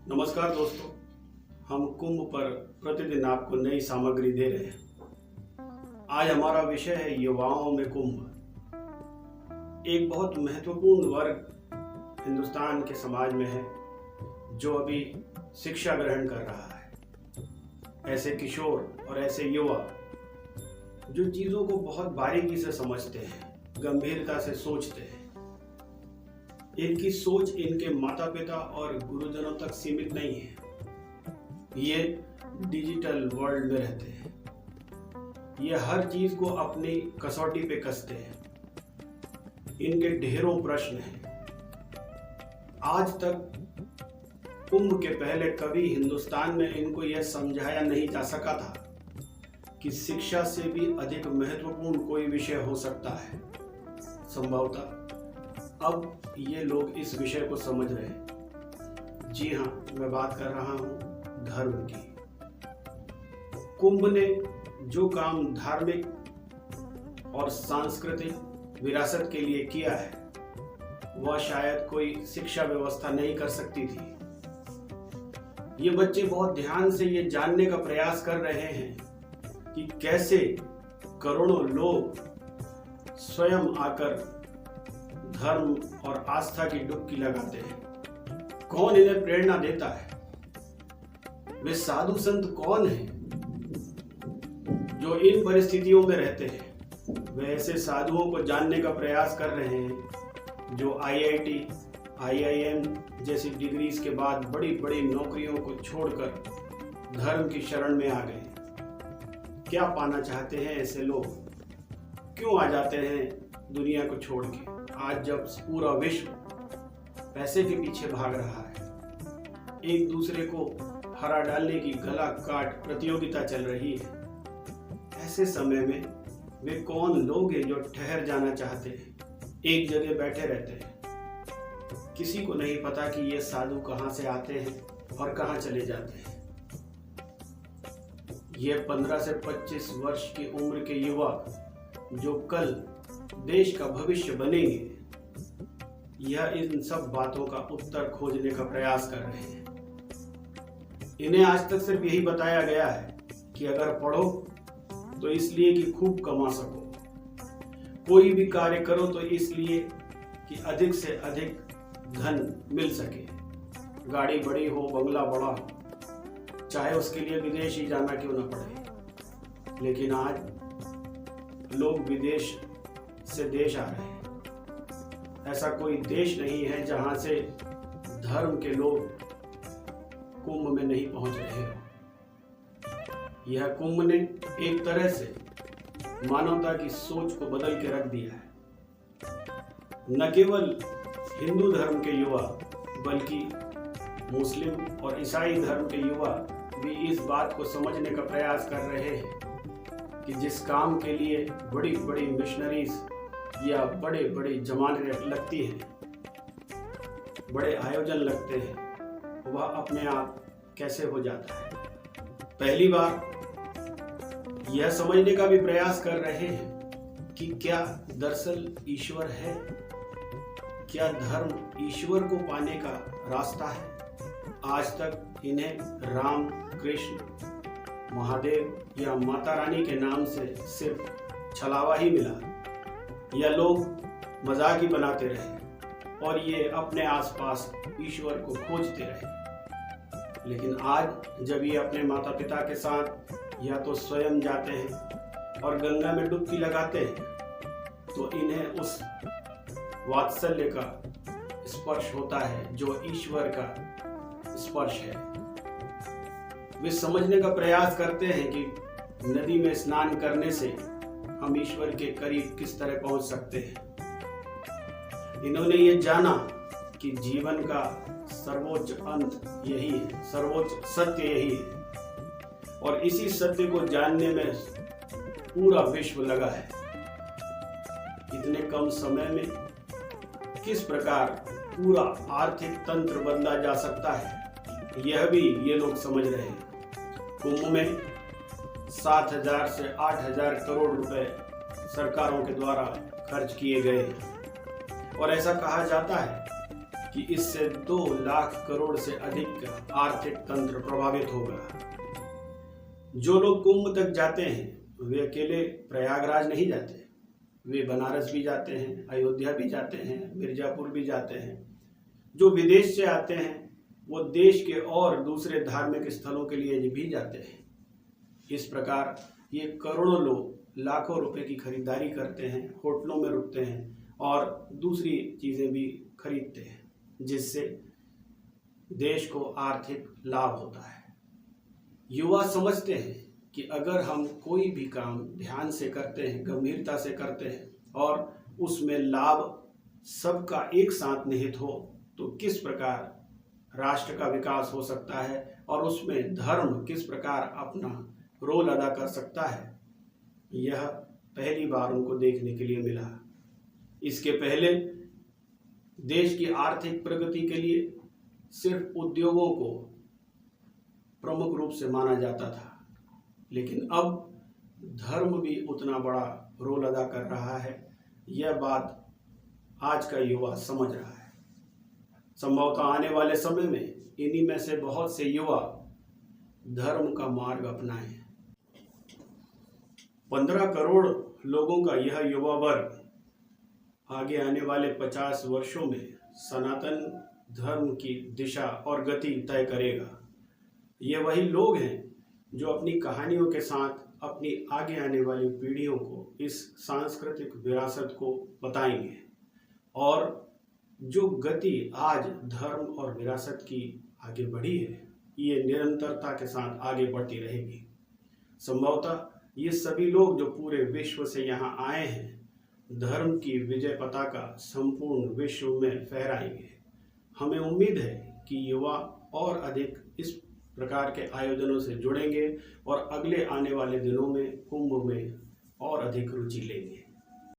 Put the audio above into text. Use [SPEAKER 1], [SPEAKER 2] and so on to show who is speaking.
[SPEAKER 1] नमस्कार दोस्तों, हम कुंभ पर प्रतिदिन आपको नई सामग्री दे रहे हैं। आज हमारा विषय है युवाओं में कुंभ। एक बहुत महत्वपूर्ण वर्ग हिंदुस्तान के समाज में है जो अभी शिक्षा ग्रहण कर रहा है। ऐसे किशोर और ऐसे युवा जो चीज़ों को बहुत बारीकी से समझते हैं, गंभीरता से सोचते हैं। इनकी सोच इनके माता पिता और गुरुजनों तक सीमित नहीं है। ये डिजिटल वर्ल्ड में रहते हैं। ये हर चीज को अपनी कसौटी पे कसते हैं। इनके ढेरों प्रश्न हैं। आज तक कुंभ के पहले कभी हिंदुस्तान में इनको यह समझाया नहीं जा सका था कि शिक्षा से भी अधिक महत्वपूर्ण कोई विषय हो सकता है। संभवतः अब ये लोग इस विषय को समझ रहे हैं। जी हाँ, मैं बात कर रहा हूँ धर्म की। कुंभ ने जो काम धार्मिक और सांस्कृतिक विरासत के लिए किया है वह शायद कोई शिक्षा व्यवस्था नहीं कर सकती थी। ये बच्चे बहुत ध्यान से ये जानने का प्रयास कर रहे हैं कि कैसे करोड़ों लोग स्वयं आकर धर्म और आस्था की डुबकी लगाते हैं। कौन इन्हें प्रेरणा देता है? वे साधु संत कौन हैं जो इन परिस्थितियों में रहते हैं? वे ऐसे साधुओं को जानने का प्रयास कर रहे हैं जो IIT, IIM जैसी डिग्रीज के बाद बड़ी बड़ी नौकरियों को छोड़कर धर्म की शरण में आ गए। क्या पाना चाहते हैं ऐसे लोग? क्यों आ जाते हैं दुनिया को छोड़ के? आज जब पूरा विश्व पैसे के पीछे भाग रहा है, एक दूसरे को हरा डालने की गला काट प्रतियोगिता चल रही है, ऐसे समय में वे कौन लोग हैं जो ठहर जाना चाहते हैं, एक जगह बैठे रहते हैं? किसी को नहीं पता कि ये साधु कहां से आते हैं और कहां चले जाते हैं। ये 15 से 25 वर्ष की उम्र के युवा जो कल देश का भविष्य बनेंगे, यह इन सब बातों का उत्तर खोजने का प्रयास कर रहे हैं। इन्हें आज तक सिर्फ यही बताया गया है कि अगर पढ़ो तो इसलिए कि खूब कमा सको, कोई भी कार्य करो तो इसलिए कि अधिक से अधिक धन मिल सके, गाड़ी बड़ी हो, बंगला बड़ा हो, चाहे उसके लिए विदेश ही जाना क्यों न पड़े। लेकिन आज लोग विदेश से देश आ रहे हैं। ऐसा कोई देश नहीं है जहां से धर्म के लोग कुंभ में नहीं पहुंच रहे हो। यह कुंभ ने एक तरह से मानवता की सोच को बदल के रख दिया है। न केवल हिंदू धर्म के युवा बल्कि मुस्लिम और ईसाई धर्म के युवा भी इस बात को समझने का प्रयास कर रहे हैं कि जिस काम के लिए बड़ी बड़ी मिशनरीज या बड़े बड़े जमाने लगती हैं, बड़े आयोजन लगते हैं, वह अपने आप कैसे हो जाता है। पहली बार यह समझने का भी प्रयास कर रहे हैं कि क्या दरअसल ईश्वर है? क्या धर्म ईश्वर को पाने का रास्ता है? आज तक इन्हें राम, कृष्ण, महादेव या माता रानी के नाम से सिर्फ छलावा ही मिला, या लोग मजाक ही बनाते रहे और ये अपने आसपास ईश्वर को खोजते रहे। लेकिन आज जब ये अपने माता पिता के साथ या तो स्वयं जाते हैं और गंगा में डुबकी लगाते हैं तो इन्हें उस वात्सल्य का स्पर्श होता है जो ईश्वर का स्पर्श है। वे समझने का प्रयास करते हैं कि नदी में स्नान करने से हम ईश्वर के करीब किस तरह पहुंच सकते हैं। इन्होंने ये जाना कि जीवन का सर्वोच्च अंत यही है, सर्वोच्च सत्य यही है, और इसी सत्य को जानने में पूरा विश्व लगा है। इतने कम समय में किस प्रकार पूरा आर्थिक तंत्र बदला जा सकता है, यह भी ये लोग समझ रहे हैं। कुंभ में 7,000 से 8,000 करोड़ रुपए सरकारों के द्वारा खर्च किए गए और ऐसा कहा जाता है कि इससे 2 लाख करोड़ से अधिक का आर्थिक तंत्र प्रभावित होगा। जो लोग कुंभ तक जाते हैं वे अकेले प्रयागराज नहीं जाते, वे बनारस भी जाते हैं, अयोध्या भी जाते हैं, मिर्जापुर भी जाते हैं। जो विदेश से आते हैं वो देश के और दूसरे धार्मिक स्थलों के लिए भी जाते हैं। इस प्रकार ये करोड़ों लोग लाखों रुपए की खरीदारी करते हैं, होटलों में रुकते हैं और दूसरी चीजें भी खरीदते हैं, जिससे देश को आर्थिक लाभ होता है। युवा समझते हैं कि अगर हम कोई भी काम ध्यान से करते हैं, गंभीरता से करते हैं और उसमें लाभ सबका एक साथ निहित हो तो किस प्रकार राष्ट्र का विकास हो सकता है और उसमें धर्म किस प्रकार अपना रोल अदा कर सकता है, यह पहली बार उनको देखने के लिए मिला। इसके पहले देश की आर्थिक प्रगति के लिए सिर्फ उद्योगों को प्रमुख रूप से माना जाता था, लेकिन अब धर्म भी उतना बड़ा रोल अदा कर रहा है। यह बात आज का युवा समझ रहा है। संभवतः आने वाले समय में इन्हीं में से बहुत से युवा धर्म का मार्ग अपनाएं। 15 करोड़ लोगों का यह युवा वर्ग आगे आने वाले 50 वर्षों में सनातन धर्म की दिशा और गति तय करेगा। ये वही लोग हैं जो अपनी कहानियों के साथ अपनी आगे आने वाली पीढ़ियों को इस सांस्कृतिक विरासत को बताएंगे और जो गति आज धर्म और विरासत की आगे बढ़ी है ये निरंतरता के साथ आगे बढ़ती रहेगी। संभवतः ये सभी लोग जो पूरे विश्व से यहाँ आए हैं धर्म की विजय पताका संपूर्ण विश्व में फहराएंगे। हमें उम्मीद है कि युवा और अधिक इस प्रकार के आयोजनों से जुड़ेंगे और अगले आने वाले दिनों में कुंभ में और अधिक रुचि लेंगे।